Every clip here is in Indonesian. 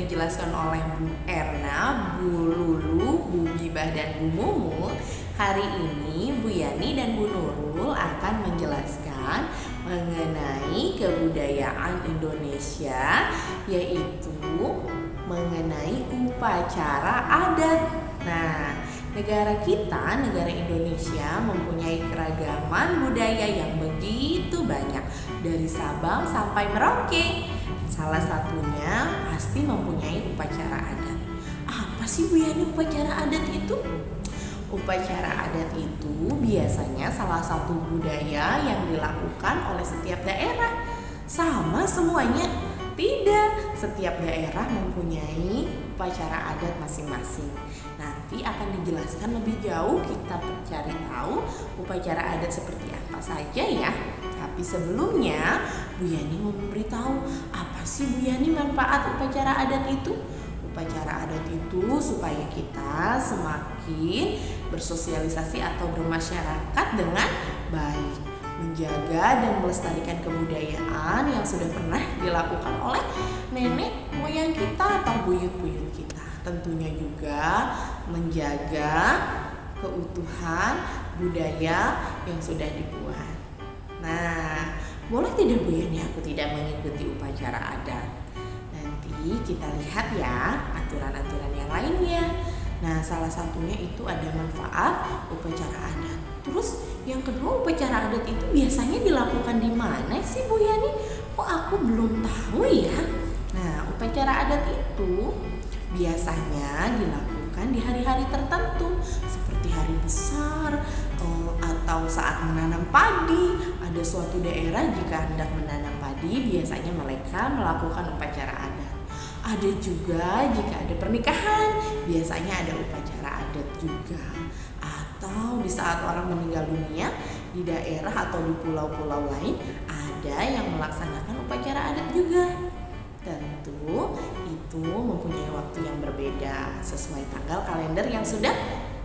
dijelaskan oleh Bu Erna, Bu Lulu, Bu Gibah, dan Bu Mumu, hari ini Bu Yani dan Bu Nurul akan menjelaskan mengenai kebudayaan Indonesia, yaitu mengenai upacara adat. Nah, negara kita, negara Indonesia mempunyai keragaman budaya yang begitu banyak, dari Sabang sampai Merauke. Salah satunya pasti mempunyai upacara adat. Apa sih Bu Yani upacara adat itu? Upacara adat itu biasanya salah satu budaya yang dilakukan oleh setiap daerah. Sama semuanya? Tidak, setiap daerah mempunyai upacara adat masing-masing. Nanti akan dijelaskan lebih jauh, kita cari tahu upacara adat seperti apa saja ya. Tapi sebelumnya Bu Yani mau memberitahu apa sih Bu Yani manfaat upacara adat itu? Upacara adat itu supaya kita semakin bersosialisasi atau bermasyarakat dengan baik, menjaga dan melestarikan kebudayaan yang sudah pernah dilakukan oleh nenek moyang kita atau buyut-buyut kita. Tentunya juga menjaga keutuhan budaya yang sudah dibuat. Nah, boleh tidak Bu Yani aku tidak mengikuti upacara adat? Nanti kita lihat ya aturan-aturan yang lainnya. Nah, salah satunya itu ada manfaat upacara adat. Terus yang kedua, upacara adat itu biasanya dilakukan di mana sih Bu Yani? Kok aku belum tahu ya? Nah, upacara adat itu biasanya dilakukan di hari-hari tertentu seperti hari besar atau saat menanam padi. Ada suatu daerah jika hendak menanam padi, biasanya mereka melakukan upacara adat. Ada juga jika ada pernikahan, biasanya ada upacara adat juga. Atau di saat orang meninggal dunia di daerah atau di pulau-pulau lain, ada yang melaksanakan upacara adat juga. Tentu itu mempunyai waktu yang berbeda sesuai tanggal kalender yang sudah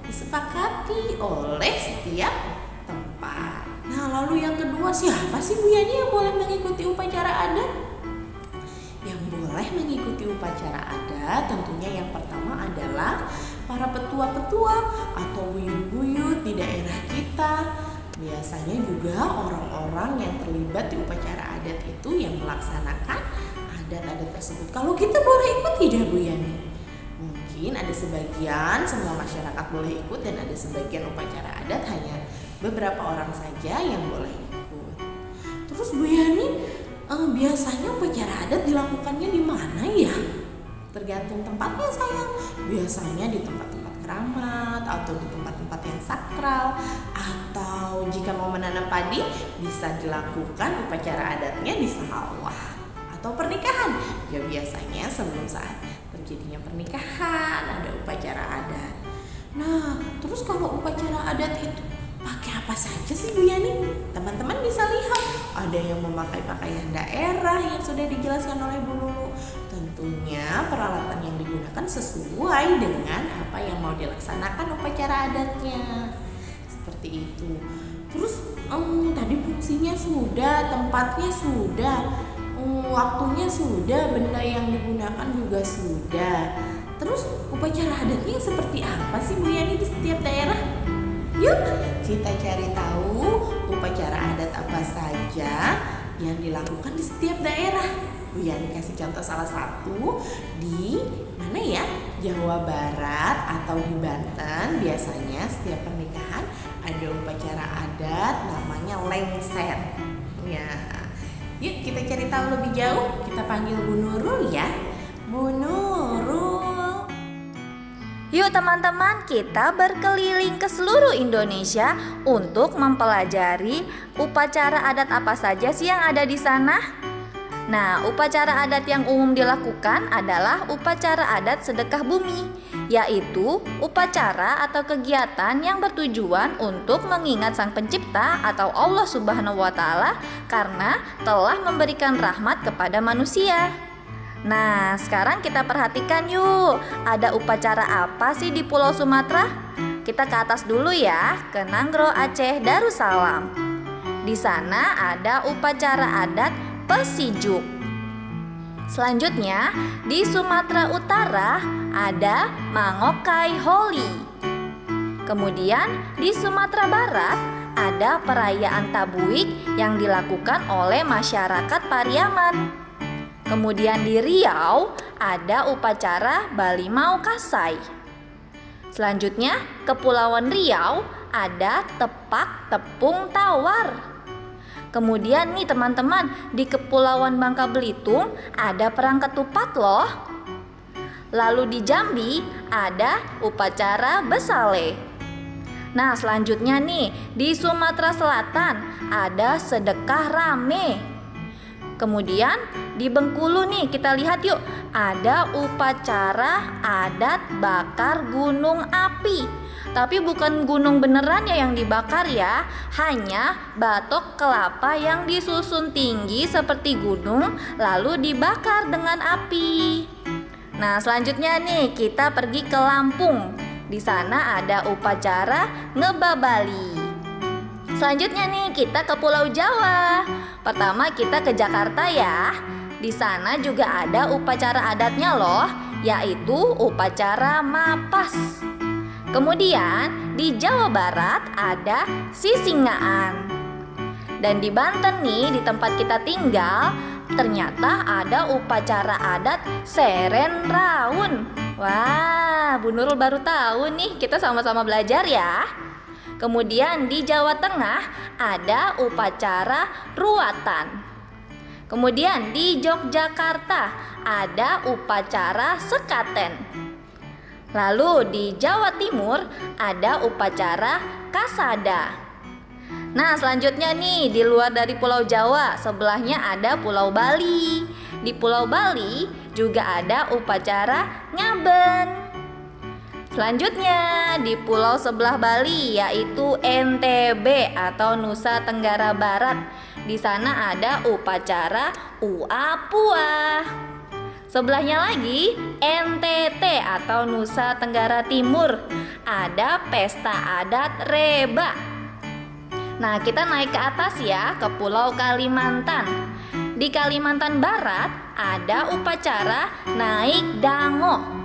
disepakati oleh setiap tempat. Nah, lalu yang kedua, siapa sih Bu Yani yang boleh mengikuti upacara adat? Yang boleh mengikuti upacara adat tentunya yang pertama adalah para petua-petua atau buyut-buyut di daerah kita. Biasanya juga orang-orang yang terlibat di upacara adat itu yang melaksanakan adat-adat tersebut. Kalau kita boleh ikut tidak Bu Yani? Mungkin ada sebagian, semua masyarakat boleh ikut, dan ada sebagian upacara adat hanya beberapa orang saja yang boleh ikut. Terus Bu Yani, biasanya upacara adat dilakukannya di mana ya? Tergantung tempatnya sayang. Biasanya di tempat-tempat keramat atau di tempat-tempat yang sakral, atau jika mau menanam padi bisa dilakukan upacara adatnya di sawah atau pernikahan. Ya biasanya sebelum saat terjadinya pernikahan ada upacara adat. Nah, terus kalau upacara adat itu pakai apa saja sih Bu Yani? Teman-teman bisa lihat, ada yang memakai pakaian daerah yang sudah dijelaskan oleh Bu Lulu. Tentunya peralatan yang digunakan sesuai dengan apa yang mau dilaksanakan upacara adatnya. Seperti itu. Terus tadi fungsinya sudah, tempatnya sudah, waktunya sudah, benda yang digunakan juga sudah. Terus upacara adatnya seperti apa sih Bu Yani di setiap daerah? Yuk kita cari tahu upacara adat apa saja yang dilakukan di setiap daerah. Bu Yani kasih contoh salah satu di mana ya? Jawa Barat atau di Banten. Biasanya setiap pernikahan ada upacara adat namanya lengser. Ya, yuk kita cari tahu lebih jauh. Kita panggil Bu Nurul ya. Bu Nurul. Yuk teman-teman, kita berkeliling ke seluruh Indonesia untuk mempelajari upacara adat apa saja sih yang ada di sana. Nah, upacara adat yang umum dilakukan adalah upacara adat sedekah bumi, yaitu upacara atau kegiatan yang bertujuan untuk mengingat Sang Pencipta atau Allah Subhanahu wa Ta'ala karena telah memberikan rahmat kepada manusia. Nah, sekarang kita perhatikan yuk, ada upacara apa sih di Pulau Sumatera? Kita ke atas dulu ya, ke Nanggro, Aceh, Darussalam. Di sana ada upacara adat Pesijuk. Selanjutnya, di Sumatera Utara ada Mangokai Holi. Kemudian di Sumatera Barat ada perayaan Tabuik yang dilakukan oleh masyarakat Pariaman. Kemudian di Riau ada upacara Balimau Kasai. Selanjutnya, Kepulauan Riau ada Tepak Tepung Tawar. Kemudian nih teman-teman, di Kepulauan Bangka Belitung ada perang ketupat loh. Lalu di Jambi ada upacara Besale. Nah, selanjutnya nih, di Sumatera Selatan ada sedekah rame. Kemudian di Bengkulu nih, kita lihat yuk, ada upacara adat bakar gunung api. Tapi bukan gunung beneran ya yang dibakar ya, hanya batok kelapa yang disusun tinggi seperti gunung lalu dibakar dengan api. Nah, selanjutnya nih kita pergi ke Lampung. Di sana ada upacara ngebabali. Selanjutnya nih kita ke Pulau Jawa. Pertama kita ke Jakarta ya. Di sana juga ada upacara adatnya loh, yaitu upacara Mapas. Kemudian di Jawa Barat ada Sisingaan. Dan di Banten nih, di tempat kita tinggal, ternyata ada upacara adat Seren Raun. Wah, Bu Nurul baru tahu nih, kita sama-sama belajar ya. Kemudian di Jawa Tengah ada upacara Ruatan. Kemudian di Yogyakarta ada upacara Sekaten. Lalu di Jawa Timur ada upacara Kasada. Nah, selanjutnya nih di luar dari Pulau Jawa, sebelahnya ada Pulau Bali. Di Pulau Bali juga ada upacara Ngaben. Selanjutnya di pulau sebelah Bali yaitu NTB atau Nusa Tenggara Barat. Di sana ada upacara Uapua. Sebelahnya lagi NTT atau Nusa Tenggara Timur, ada pesta adat Reba. Nah, kita naik ke atas ya, ke Pulau Kalimantan. Di Kalimantan Barat ada upacara Naik Dango.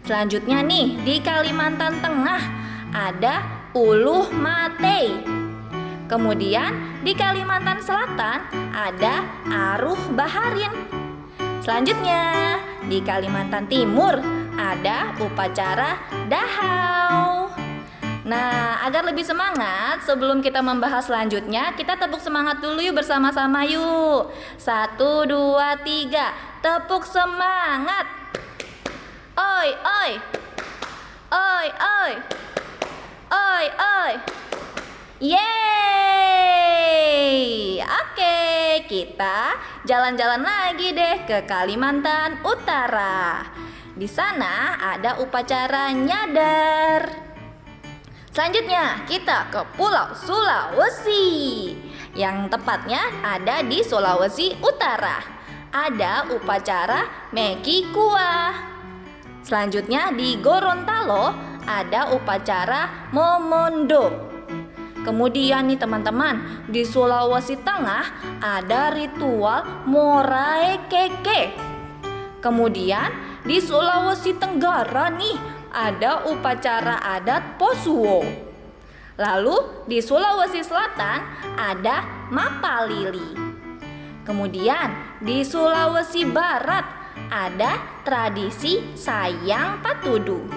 Selanjutnya nih, di Kalimantan Tengah ada Uluh Matei. Kemudian di Kalimantan Selatan ada Aruh Baharin. Selanjutnya, di Kalimantan Timur ada upacara Dahau. Nah, agar lebih semangat, sebelum kita membahas selanjutnya, kita tepuk semangat dulu yuk bersama-sama yuk. 1, 2, 3, tepuk semangat. Oi, oi. Oi, oi. Oi, oi. Yeay. Oke, kita jalan-jalan lagi deh ke Kalimantan Utara. Di sana ada upacara nyadar. Selanjutnya kita ke Pulau Sulawesi. Yang tepatnya ada di Sulawesi Utara. Ada upacara Meki Kuah. Selanjutnya di Gorontalo ada upacara Momondo. Kemudian nih teman-teman, di Sulawesi Tengah ada ritual Morae Keke. Kemudian di Sulawesi Tenggara nih ada upacara adat Posuo. Lalu di Sulawesi Selatan ada Mapalili. Kemudian di Sulawesi Barat ada tradisi Sayang Patudu.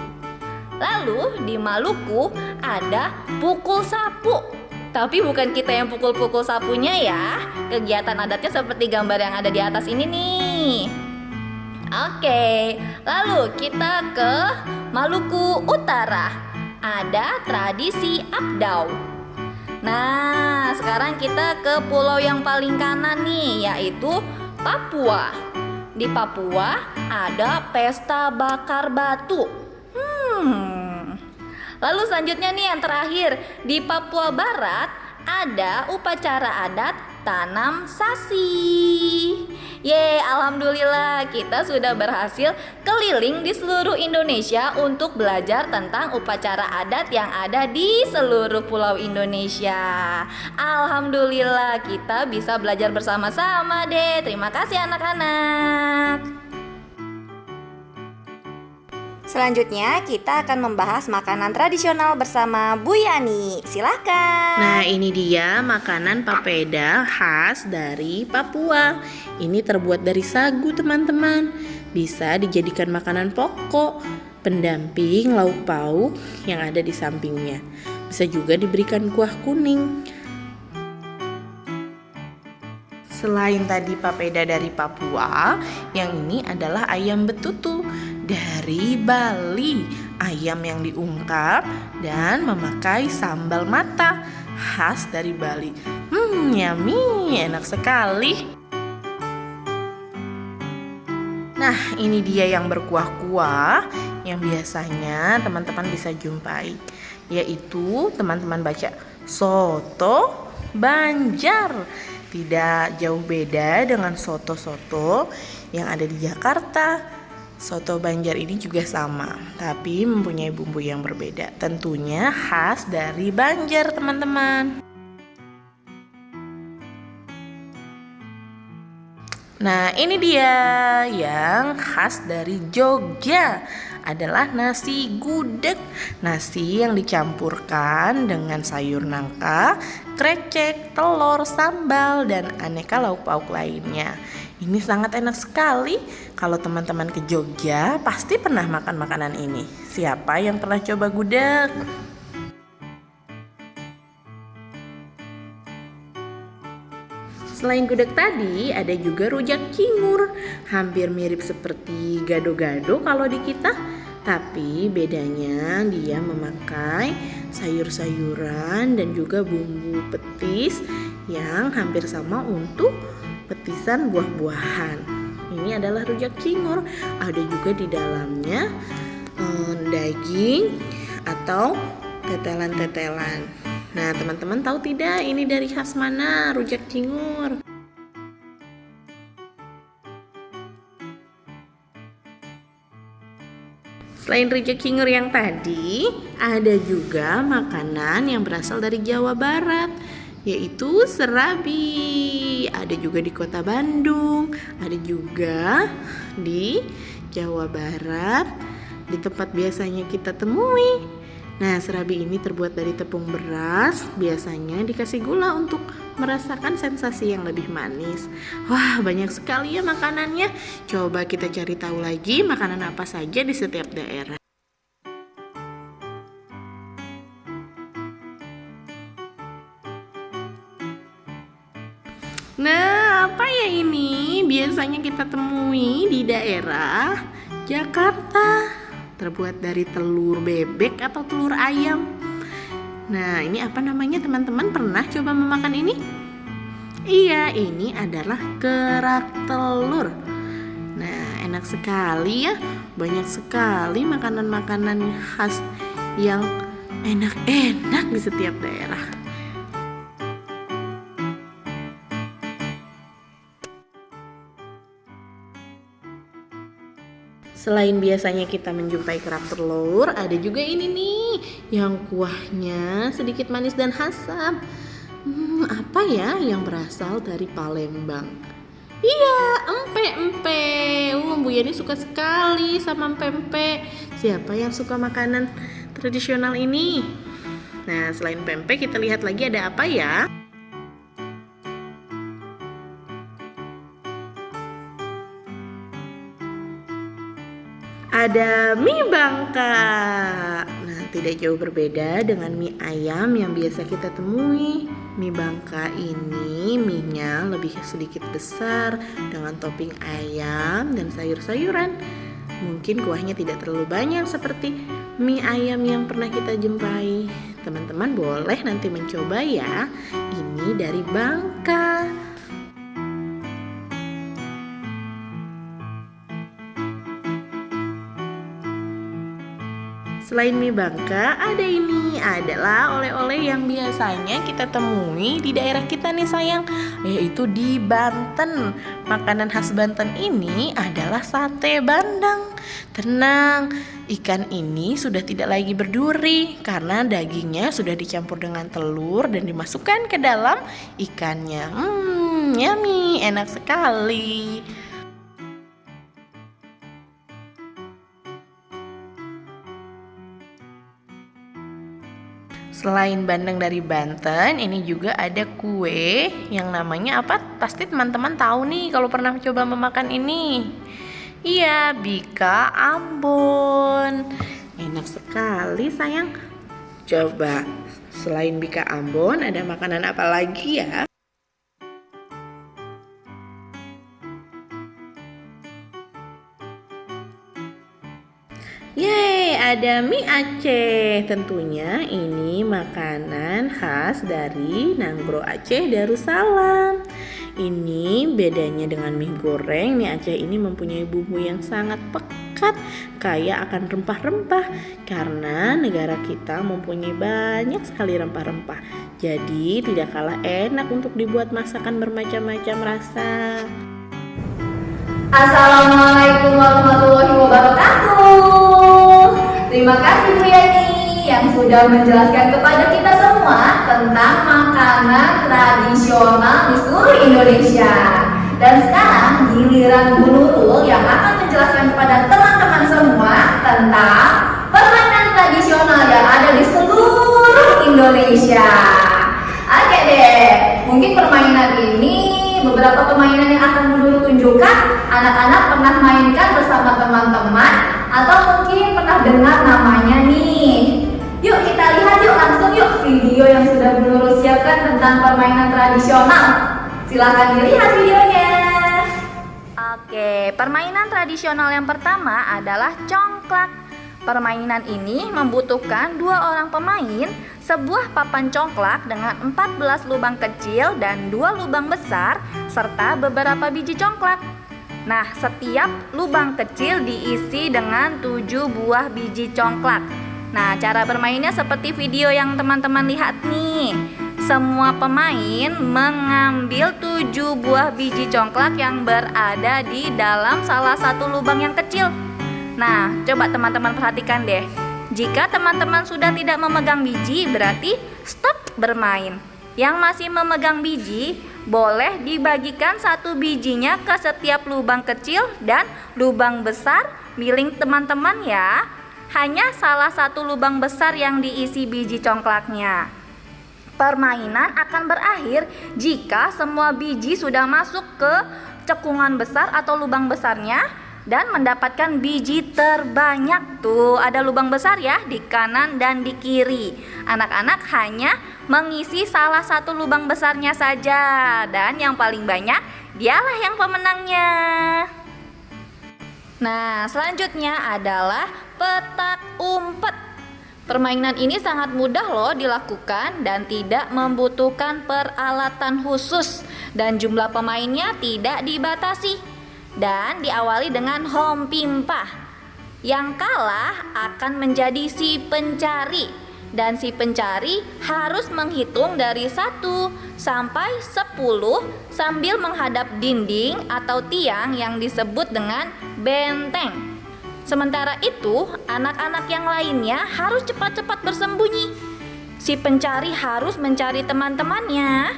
Lalu di Maluku ada pukul sapu. Tapi bukan kita yang pukul-pukul sapunya ya. Kegiatan adatnya seperti gambar yang ada di atas ini nih. Oke, lalu kita ke Maluku Utara. Ada tradisi Abdau. Nah, sekarang kita ke pulau yang paling kanan nih, yaitu Papua. Di Papua ada pesta bakar batu. Lalu selanjutnya nih yang terakhir, di Papua Barat ada upacara adat tanam sasi. Yeay, alhamdulillah kita sudah berhasil keliling di seluruh Indonesia untuk belajar tentang upacara adat yang ada di seluruh pulau Indonesia. Alhamdulillah kita bisa belajar bersama-sama deh. Terima kasih anak-anak. Selanjutnya kita akan membahas makanan tradisional bersama Bu Yani. Silakan. Nah, ini dia makanan papeda khas dari Papua. Ini terbuat dari sagu, teman-teman. Bisa dijadikan makanan pokok, pendamping lauk pauk yang ada di sampingnya. Bisa juga diberikan kuah kuning. Selain tadi papeda dari Papua, yang ini adalah ayam betutu dari Bali. Ayam yang diungkap dan memakai sambal mata khas dari Bali. Yummy, enak sekali. Nah, ini dia yang berkuah-kuah yang biasanya teman-teman bisa jumpai, yaitu teman-teman baca soto Banjar. Tidak jauh beda dengan soto-soto yang ada di Jakarta. Soto Banjar ini juga sama, tapi mempunyai bumbu yang berbeda. Tentunya khas dari Banjar, teman-teman. Nah, ini dia yang khas dari Jogja, adalah nasi gudeg. Nasi yang dicampurkan dengan sayur nangka, krecek, telur, sambal, dan aneka lauk pauk lainnya. Ini sangat enak sekali. Kalau teman-teman ke Jogja pasti pernah makan makanan ini. Siapa yang pernah coba gudeg? Selain gudeg tadi, ada juga rujak cingur. Hampir mirip seperti gado-gado kalau di kita. Tapi bedanya dia memakai sayur-sayuran dan juga bumbu petis yang hampir sama untuk petisan buah-buahan. Ini adalah rujak cingur. Ada juga di dalamnya daging atau tetelan-tetelan. Nah, teman-teman tahu tidak ini dari khas mana rujak cingur? Selain rujak cingur yang tadi, ada juga makanan yang berasal dari Jawa Barat, yaitu serabi. Ada juga di Kota Bandung, ada juga di Jawa Barat, di tempat biasanya kita temui. Nah, serabi ini terbuat dari tepung beras, biasanya dikasih gula untuk merasakan sensasi yang lebih manis. Wah, banyak sekali ya makanannya. Coba kita cari tahu lagi makanan apa saja di setiap daerah. Nah, apa ya ini? Biasanya kita temui di daerah Jakarta. Terbuat dari telur bebek atau telur ayam. Nah, ini apa namanya teman-teman? Pernah coba memakan ini? Iya, ini adalah kerak telur. Nah, enak sekali ya. Banyak sekali makanan-makanan khas yang enak-enak di setiap daerah. Selain biasanya kita menjumpai kerak telur, ada juga ini nih yang kuahnya sedikit manis dan asam. Apa ya yang berasal dari Palembang? Iya, empe-empe. Bu Yani suka sekali sama empe-empe. Siapa yang suka makanan tradisional ini? Nah, selain pempek kita lihat lagi ada apa ya? Ada mie Bangka. Nah, tidak jauh berbeda dengan mie ayam yang biasa kita temui. Mie Bangka ini mie-nya lebih sedikit besar dengan topping ayam dan sayur-sayuran. Mungkin kuahnya tidak terlalu banyak seperti mie ayam yang pernah kita jumpai. Teman-teman boleh nanti mencoba ya. Ini dari Bangka. Selain mie bangka, ada ini adalah oleh-oleh yang biasanya kita temui di daerah kita nih sayang, yaitu di Banten. Makanan khas Banten ini adalah sate bandeng. Tenang, ikan ini sudah tidak lagi berduri karena dagingnya sudah dicampur dengan telur dan dimasukkan ke dalam ikannya. Yummy, enak sekali. Selain bandeng dari Banten, ini juga ada kue yang namanya apa? Pasti teman-teman tahu nih kalau pernah coba memakan ini. Iya, bika Ambon. Enak sekali sayang. Coba, selain bika Ambon ada makanan apa lagi ya? Yeay, ada mie Aceh. Tentunya ini makanan khas dari Nanggro Aceh Darussalam. Ini bedanya dengan mie goreng. Mie Aceh ini mempunyai bumbu yang sangat pekat, kaya akan rempah-rempah. Karena negara kita mempunyai banyak sekali rempah-rempah. Jadi tidak kalah enak untuk dibuat masakan bermacam-macam rasa. Assalamualaikum warahmatullahi wabarakatuh. Terima kasih Bu Yani yang sudah menjelaskan kepada kita semua tentang makanan tradisional di seluruh Indonesia. Dan sekarang giliran Bu Nurul yang akan menjelaskan kepada teman-teman semua tentang permainan tradisional yang ada di seluruh Indonesia. Oke deh, mungkin permainan ini, beberapa permainan yang akan Bu Nurul tunjukkan, anak-anak pernah mainkan bersama teman-teman atau mungkin pernah dengar namanya nih. Yuk kita lihat yuk, langsung yuk video yang sudah Bu Nurul siapkan tentang permainan tradisional. Silahkan dilihat videonya. Oke, permainan tradisional yang pertama adalah congklak. Permainan ini membutuhkan 2 orang pemain, sebuah papan congklak dengan 14 lubang kecil dan 2 lubang besar, serta beberapa biji congklak. Nah, setiap lubang kecil diisi dengan 7 buah biji congklak. Nah, cara bermainnya seperti video yang teman-teman lihat nih. Semua pemain mengambil 7 buah biji congklak yang berada di dalam salah satu lubang yang kecil. Nah, coba teman-teman perhatikan deh. Jika teman-teman sudah tidak memegang biji, berarti stop bermain. Yang masih memegang biji, boleh dibagikan 1 bijinya ke setiap lubang kecil dan lubang besar milik teman-teman ya. Hanya salah satu lubang besar yang diisi biji congklaknya. Permainan akan berakhir jika semua biji sudah masuk ke cekungan besar atau lubang besarnya dan mendapatkan biji terbanyak. Tuh, ada lubang besar ya di kanan dan di kiri. Anak-anak hanya mengisi salah satu lubang besarnya saja, dan yang paling banyak dialah yang pemenangnya. Nah, selanjutnya adalah petak umpet. Permainan ini sangat mudah loh dilakukan dan tidak membutuhkan peralatan khusus, dan jumlah pemainnya tidak dibatasi. Dan diawali dengan home pimpah. Yang kalah akan menjadi si pencari, dan si pencari harus menghitung dari 1 sampai 10 sambil menghadap dinding atau tiang yang disebut dengan benteng. Sementara itu, anak-anak yang lainnya harus cepat-cepat bersembunyi. Si pencari harus mencari teman-temannya.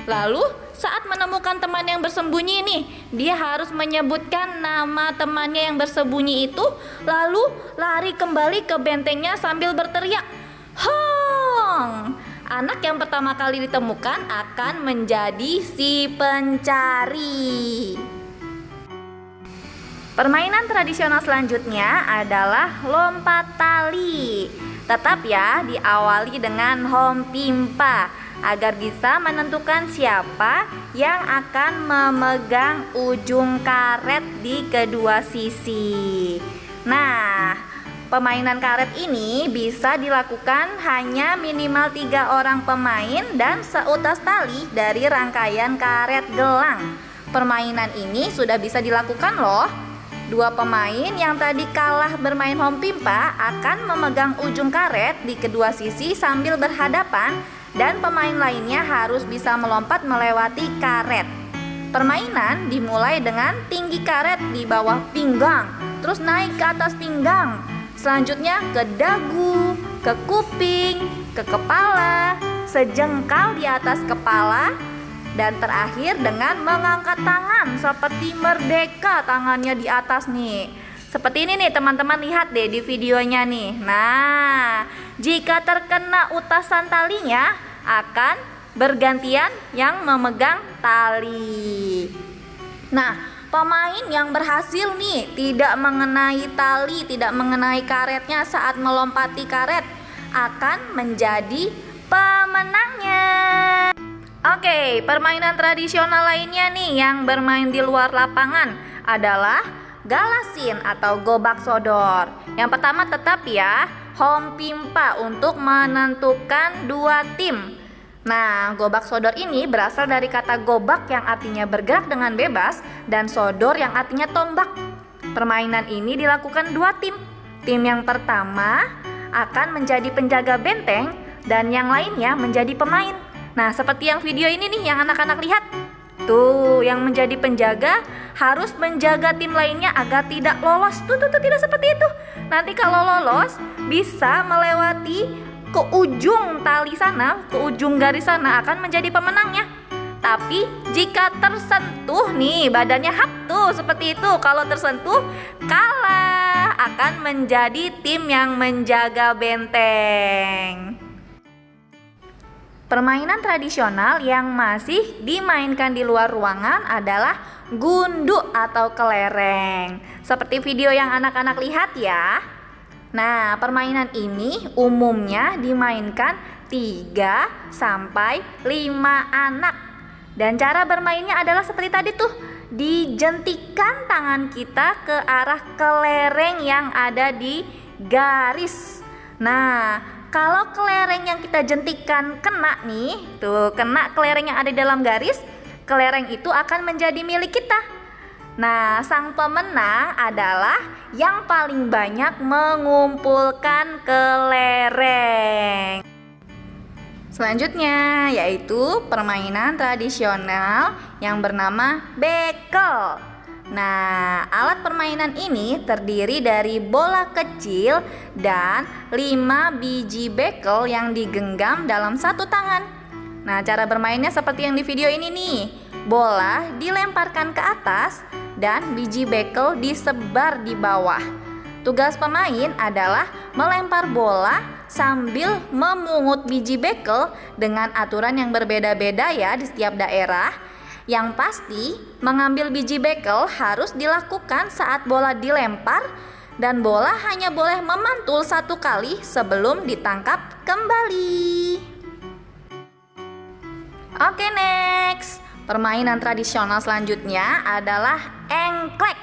Lalu, saat menemukan teman yang bersembunyi nih, dia harus menyebutkan nama temannya yang bersembunyi itu, lalu lari kembali ke bentengnya sambil berteriak, "Hong!" Anak yang pertama kali ditemukan akan menjadi si pencari. Permainan tradisional selanjutnya adalah lompat tali. Tetap ya, diawali dengan home pimpa agar bisa menentukan siapa yang akan memegang ujung karet di kedua sisi. Nah, permainan karet ini bisa dilakukan hanya minimal 3 orang pemain dan seutas tali dari rangkaian karet gelang. Permainan ini sudah bisa dilakukan loh. Dua pemain yang tadi kalah bermain hompimpa akan memegang ujung karet di kedua sisi sambil berhadapan, dan pemain lainnya harus bisa melompat melewati karet. Permainan dimulai dengan tinggi karet di bawah pinggang, terus naik ke atas pinggang, selanjutnya ke dagu, ke kuping, ke kepala, sejengkal di atas kepala, dan terakhir dengan mengangkat tangan seperti merdeka, tangannya di atas nih. Seperti ini nih teman-teman, lihat deh di videonya nih. Nah, jika terkena utasan talinya akan bergantian yang memegang tali. Nah, pemain yang berhasil nih tidak mengenai tali, tidak mengenai karetnya saat melompati karet akan menjadi pemenangnya. Oke, permainan tradisional lainnya nih yang bermain di luar lapangan adalah galasin atau gobak sodor. Yang pertama tetap ya, hompimpa untuk menentukan dua tim. Nah, gobak sodor ini berasal dari kata gobak yang artinya bergerak dengan bebas dan sodor yang artinya tombak. Permainan ini dilakukan dua tim. Tim yang pertama akan menjadi penjaga benteng dan yang lainnya menjadi pemain. Nah, seperti yang video ini nih yang anak-anak lihat. Tuh, yang menjadi penjaga harus menjaga tim lainnya agar tidak lolos. Tuh, tidak seperti itu. Nanti kalau lolos bisa melewati ke ujung tali sana, ke ujung garis sana akan menjadi pemenangnya. Tapi jika tersentuh nih badannya hap tuh seperti itu, kalau tersentuh kalah, akan menjadi tim yang menjaga benteng. Permainan tradisional yang masih dimainkan di luar ruangan adalah gundu atau kelereng. Seperti video yang anak-anak lihat ya. Nah, permainan ini umumnya dimainkan 3 sampai 5 anak. Dan cara bermainnya adalah seperti tadi tuh. Dijentikan tangan kita ke arah kelereng yang ada di garis. Nah, kalau kelereng yang kita jentikan kena nih, tuh kena kelereng yang ada di dalam garis, kelereng itu akan menjadi milik kita. Nah, sang pemenang adalah yang paling banyak mengumpulkan kelereng. Selanjutnya yaitu permainan tradisional yang bernama bekel. Nah, alat permainan ini terdiri dari bola kecil dan 5 biji bekel yang digenggam dalam satu tangan. Nah, cara bermainnya seperti yang di video ini nih. Bola dilemparkan ke atas dan biji bekel disebar di bawah. Tugas pemain adalah melempar bola sambil memungut biji bekel dengan aturan yang berbeda-beda ya di setiap daerah. Yang pasti, mengambil biji bekel harus dilakukan saat bola dilempar dan bola hanya boleh memantul 1 kali sebelum ditangkap kembali. Oke, next. Permainan tradisional selanjutnya adalah engklek.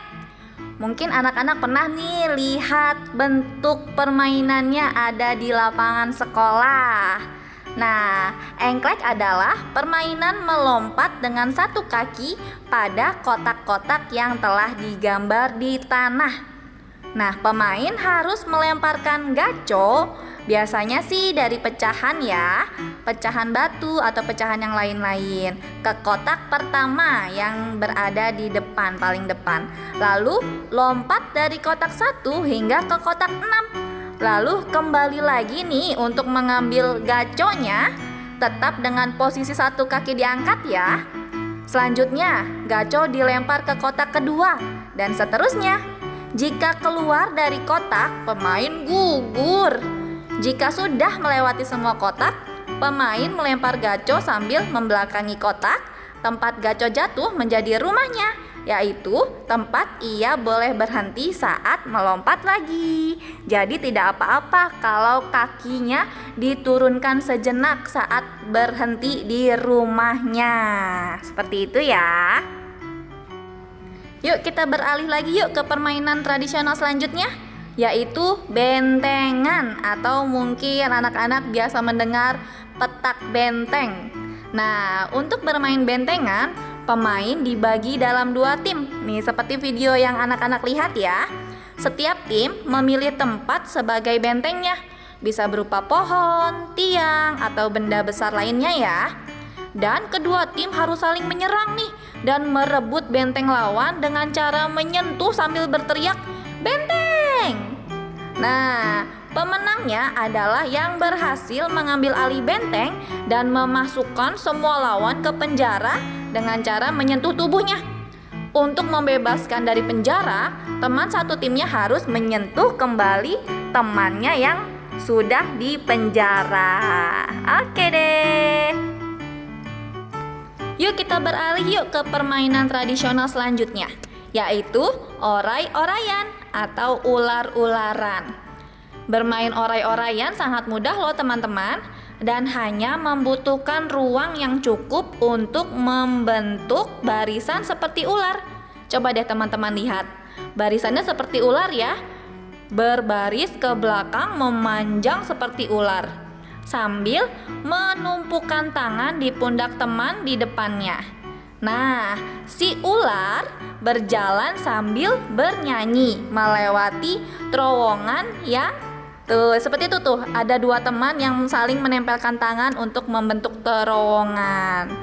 Mungkin anak-anak pernah nih lihat bentuk permainannya ada di lapangan sekolah. Nah, engklek adalah permainan melompat dengan 1 kaki pada kotak-kotak yang telah digambar di tanah. Nah, pemain harus melemparkan gaco, biasanya sih dari pecahan ya, pecahan batu atau pecahan yang lain-lain, ke kotak pertama yang berada di depan, paling depan. Lalu lompat dari kotak 1 hingga ke kotak 6. Lalu kembali lagi nih untuk mengambil gaconya, tetap dengan posisi 1 kaki diangkat ya. Selanjutnya gaco dilempar ke kotak kedua dan seterusnya. Jika keluar dari kotak, pemain gugur. Jika sudah melewati semua kotak, pemain melempar gaco sambil membelakangi kotak. Tempat gaco jatuh menjadi rumahnya, yaitu tempat ia boleh berhenti saat melompat lagi. Jadi tidak apa-apa kalau kakinya diturunkan sejenak saat berhenti di rumahnya. Seperti itu ya. Yuk kita beralih lagi yuk ke permainan tradisional selanjutnya, yaitu bentengan atau mungkin anak-anak biasa mendengar petak benteng. Nah, untuk bermain bentengan, Pemain dibagi dalam 2 tim. Nih, seperti video yang anak-anak lihat ya. Setiap tim memilih tempat sebagai bentengnya. Bisa berupa pohon, tiang, atau benda besar lainnya ya. Dan kedua tim harus saling menyerang nih dan merebut benteng lawan dengan cara menyentuh sambil berteriak, "Benteng!" Nah, pemenangnya adalah yang berhasil mengambil alih benteng dan memasukkan semua lawan ke penjara dengan cara menyentuh tubuhnya. Untuk membebaskan dari penjara, teman satu timnya harus menyentuh kembali temannya yang sudah di penjara. Oke deh. Yuk kita beralih yuk ke permainan tradisional selanjutnya, yaitu orai-oraian atau ular-ularan. Bermain orai-oraian sangat mudah loh teman-teman, dan hanya membutuhkan ruang yang cukup untuk membentuk barisan seperti ular. Coba deh teman-teman lihat, barisannya seperti ular ya, berbaris ke belakang memanjang seperti ular, sambil menumpukan tangan di pundak teman di depannya. Nah, si ular berjalan sambil bernyanyi melewati terowongan yang tuh seperti itu tuh. Ada 2 teman yang saling menempelkan tangan untuk membentuk terowongan.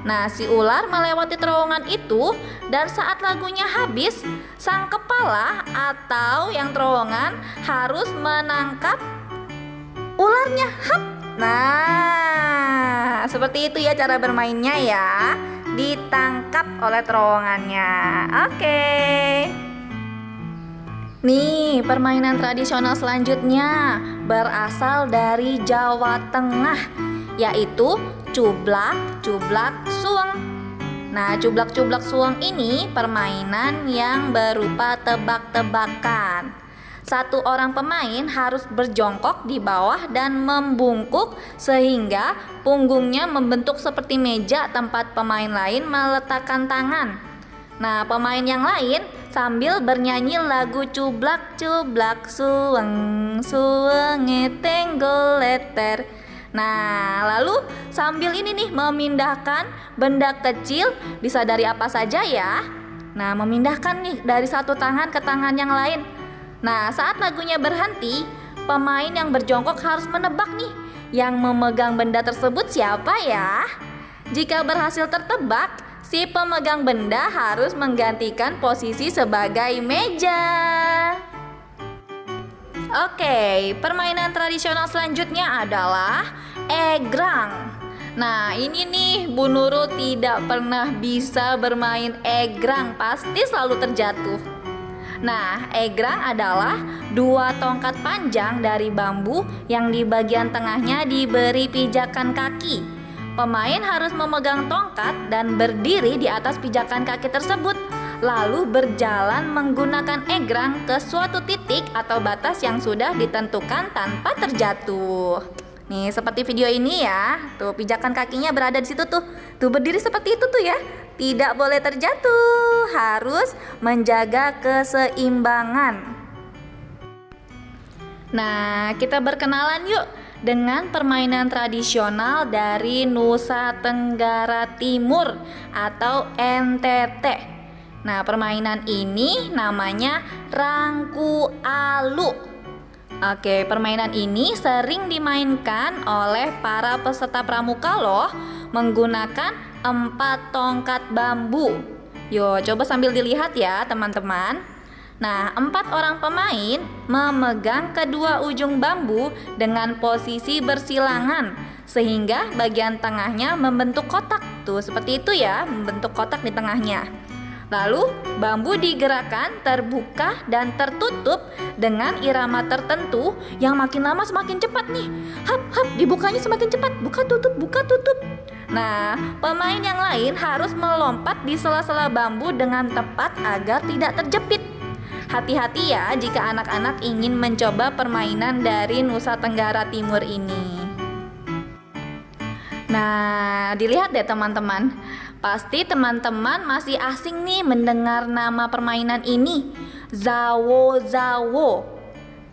Nah, si ular melewati terowongan itu, dan saat lagunya habis, sang kepala atau yang terowongan harus menangkap ularnya. Hup. Nah, seperti itu ya cara bermainnya ya. Ditangkap oleh terowongannya. Oke. Nih, permainan tradisional selanjutnya berasal dari Jawa Tengah, yaitu cublak-cublak suweng. Nah, cublak-cublak suweng ini permainan yang berupa tebak-tebakan. Satu orang pemain harus berjongkok di bawah dan membungkuk sehingga punggungnya membentuk seperti meja tempat pemain lain meletakkan tangan. Nah, pemain yang lain sambil bernyanyi lagu cublak-cublak suweng, suwenge tenggol leter. Nah, lalu sambil ini nih memindahkan benda kecil, bisa dari apa saja ya. Nah, memindahkan nih dari satu tangan ke tangan yang lain. Nah, saat lagunya berhenti, pemain yang berjongkok harus menebak nih, yang memegang benda tersebut siapa ya. Jika berhasil tertebak, si pemegang benda harus menggantikan posisi sebagai meja. Oke, permainan tradisional selanjutnya adalah egrang. Nah, ini nih Bu Nurul tidak pernah bisa bermain egrang, pasti selalu terjatuh. Nah, egrang adalah 2 tongkat panjang dari bambu yang di bagian tengahnya diberi pijakan kaki. Pemain harus memegang tongkat dan berdiri di atas pijakan kaki tersebut, lalu berjalan menggunakan egrang ke suatu titik atau batas yang sudah ditentukan tanpa terjatuh. Nih, seperti video ini ya. Tuh, pijakan kakinya berada di situ tuh. Tuh, berdiri seperti itu tuh ya. Tidak boleh terjatuh, harus menjaga keseimbangan. Nah, kita berkenalan yuk dengan permainan tradisional dari Nusa Tenggara Timur atau NTT. Nah, permainan ini namanya rangku alu. Oke, permainan ini sering dimainkan oleh para peserta pramuka loh, menggunakan 4 tongkat bambu. Yo, coba sambil dilihat ya teman-teman. Nah, 4 orang pemain memegang kedua ujung bambu dengan posisi bersilangan, sehingga bagian tengahnya membentuk kotak. Tuh, seperti itu ya, membentuk kotak di tengahnya. Lalu, bambu digerakkan, terbuka dan tertutup dengan irama tertentu yang makin lama semakin cepat nih. Hap, hap, dibukanya semakin cepat, buka tutup, buka tutup. Nah, pemain yang lain harus melompat di sela-sela bambu dengan tepat agar tidak terjepit. Hati-hati ya jika anak-anak ingin mencoba permainan dari Nusa Tenggara Timur ini. Nah, dilihat deh teman-teman. Pasti teman-teman masih asing nih mendengar nama permainan ini. Zawo-zawo.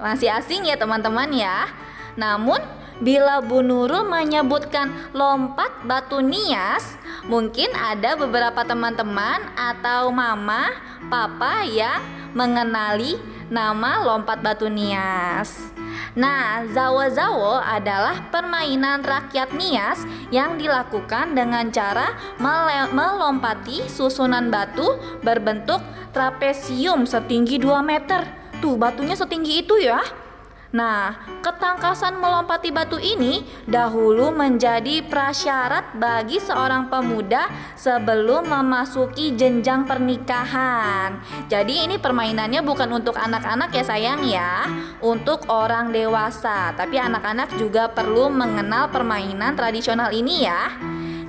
Masih asing ya teman-teman ya. Namun, bila Bu Nurul menyebutkan lompat batu nias, Mungkin ada beberapa teman-teman atau mama, papa yang mengenali nama lompat batu Nias. Nah, zawo-zawo adalah permainan rakyat Nias yang dilakukan dengan cara melompati susunan batu berbentuk trapesium setinggi 2 meter. Tuh, batunya setinggi itu ya. Nah, ketangkasan melompati batu ini dahulu menjadi prasyarat bagi seorang pemuda sebelum memasuki jenjang pernikahan. Jadi ini permainannya bukan untuk anak-anak ya sayang ya, untuk orang dewasa. Tapi anak-anak juga perlu mengenal permainan tradisional ini ya.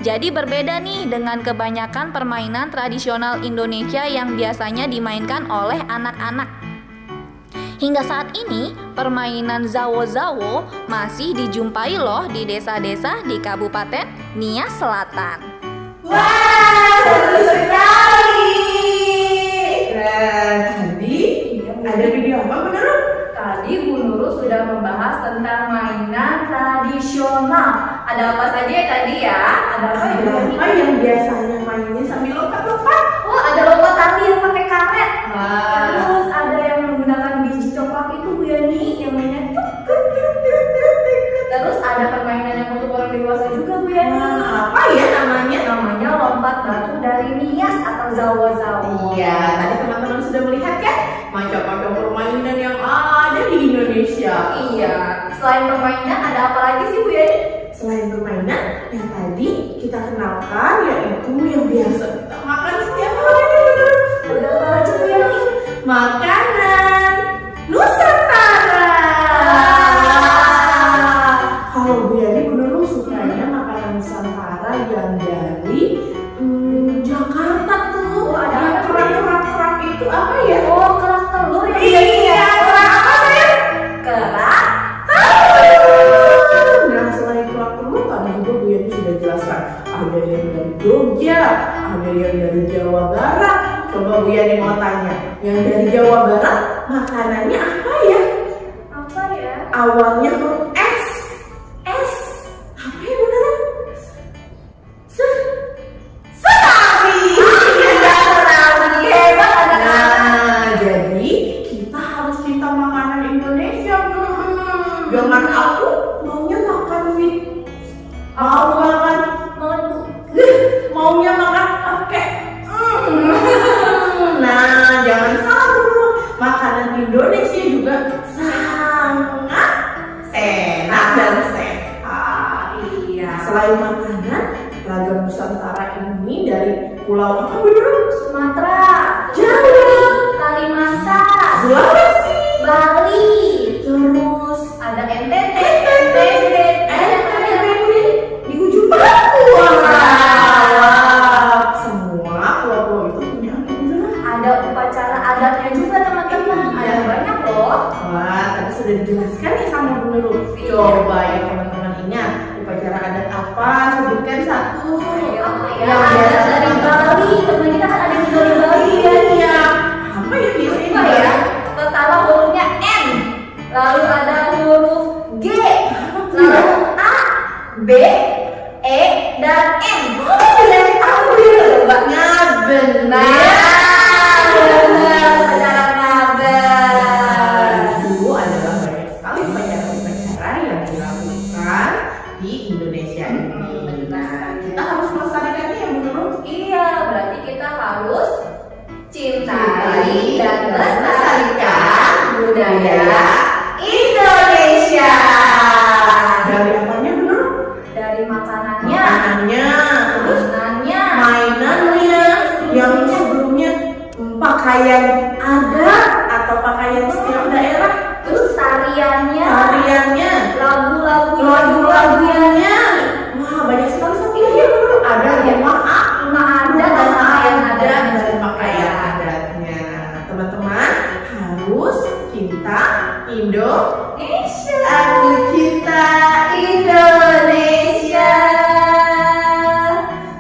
Jadi berbeda nih dengan kebanyakan permainan tradisional Indonesia yang biasanya dimainkan oleh anak-anak. Hingga saat ini, permainan zawo-zawo masih dijumpai loh di desa-desa di Kabupaten Nias Selatan. Wah, seru sekali. Tadi ada video apa Bu Nurul? Tadi Bu Nurul sudah membahas tentang mainan tradisional. Ada apa saja ya tadi ya? Ada apa ya? Apa yang biasanya mainnya sambil lompat-lompat? Oh, ada lompat tadi yang pakai karet. Wah. Terus ada yang menggunakan biji coklat itu Bu Yani, yang mainnya tuk. Terus ada permainan yang untuk orang dewasa juga Bu Yani. Apa ya namanya? Namanya lompat batu dari Nias atau zawo-zawo. Iya, tadi teman-teman sudah melihat kan macam-macam permainan yang ada di Indonesia. Iya. Selain permainan ada apa lagi sih Bu Yani? Selain permainan yang tadi kita kenalkan, yaitu yang biasa kita makan setiap hari. Ada apa lagi Bu Yani? Makanan Nusantara. Kalau Bu Yani benar sukanya makanan Nusantara yang dari Jakarta tuh. Ada yang apa? kerak-kerak itu apa ya? Oh, kerak telur ya. Iya, kerak apa sayang? Kerak. Nah, selain kerak telur, tadi juga Bu Yani sudah jelaskan ada yang dari Jogja, ada yang dari Jawa Barat. Coba Bu Yani mau tanya, yang dari Jawa Barat makanannya apa ya? Apa ya? Awalnya huruf S. S. Apa ya benar? Serabi. Hebat ada. Nah, jadi kita harus cinta makanan Indonesia. Jangan aku maunya makan mie. Maunya makan pakai. Nah, jangan salah dulu. Makanan Indonesia juga sangat enak dan sehat. Iya. Selain makanan, ragam Nusantara ini dari pulau apa dulu? Sumatera, Jawa, Kalimantan, Sulawesi, Bali, terus ada NTT, di ujung Papua. Semua pulau-pulau itu punya ada upacara adatnya juga teman-teman. Ada banyak loh. Wah, tadi sudah dijelaskan ya sama Bu Nurul. Coba ya teman-teman ingat upacara adat apa? Sebutkan satu. Apa ya? Yang Ada biasa dari Bali. Teman kita kan ada yang dari Bali ya. Iya. Apa ya biasanya? Apa ya? Pertama hurufnya N, lalu ada huruf G, lalu A, B, E, dan M. Oh, dari aku ya, Mbak. Benar, upacara ngaben. Dulu adalah banyak sekali upacara-upacara yang dilakukan di Indonesia ini. Nah, kita harus melestarikannya ya Bu Nurul. Iya, berarti kita harus cintai dan lestarikan budaya Indonesia. Dari apanya Bu Nurul? Dari makanannya, Makanannya, terus makanannya, mainannya, yang sebelumnya pakaian adat atau pakaian setiap daerah, terus tariannya, tariannya, lagu-lagunya, wah banyak sekali saking ya dulu ada yang maaf lima adat dan pakaian adat. dan pakaian adatnya. Teman-teman harus cinta Indonesia. Aku cinta Indonesia.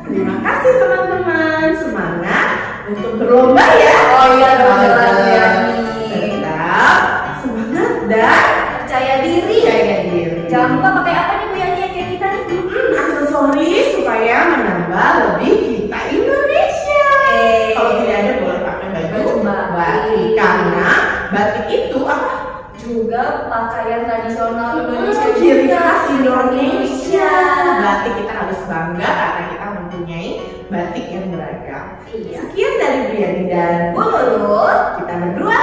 Terima kasih teman-teman, semangat untuk berlomba ya. Oh iya dong, jelas ya. Tetap semangat dan Percaya diri. percaya diri. Jangan lupa pakai apa nih Bu Yani yang kayak kita nih? Aksesoris supaya menambah menambah lebih kita Indonesia. Kalau tidak ada boleh pakai baju batik karena batik itu apa? Juga pakaian tradisional Indonesia Ciri khas Indonesia. Batik kita harus bangga karena kita mempunyai batik yang beragam. Iya. Sekian dari Bu Yani dan Bu Lulu. kita berdua